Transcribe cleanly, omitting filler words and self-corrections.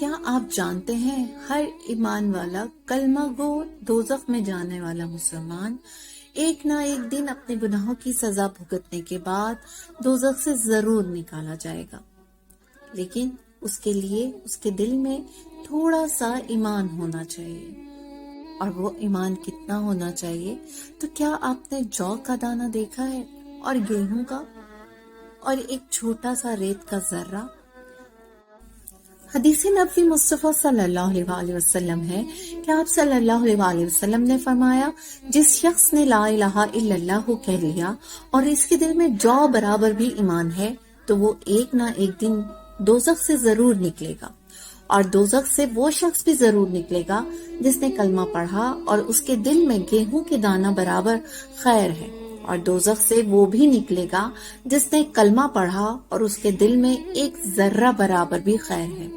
کیا آپ جانتے ہیں ہر ایمان والا کلمہ گو دوزخ میں جانے والا مسلمان ایک نہ ایک دن اپنے گناہوں کی سزا بھگتنے کے بعد دوزخ سے ضرور نکالا جائے گا، لیکن اس کے لیے اس کے دل میں تھوڑا سا ایمان ہونا چاہیے۔ اور وہ ایمان کتنا ہونا چاہیے؟ تو کیا آپ نے جو کا دانہ دیکھا ہے اور گیہوں کا اور ایک چھوٹا سا ریت کا ذرہ؟ حدیث نبوی مصطفیٰ صلی اللہ علیہ وآلہ وسلم ہے کہ آپ صلی اللہ علیہ وآلہ وسلم نے فرمایا، جس شخص نے لا الہ الا اللہ کہہ لیا اور اس کے دل میں جو برابر بھی ایمان ہے تو وہ ایک نہ ایک دن دوزخ سے ضرور نکلے گا، اور دوزخ سے وہ شخص بھی ضرور نکلے گا جس نے کلمہ پڑھا اور اس کے دل میں گیہوں کے دانہ برابر خیر ہے، اور دوزخ سے وہ بھی نکلے گا جس نے کلمہ پڑھا اور اس کے دل میں ایک ذرہ برابر بھی خیر ہے۔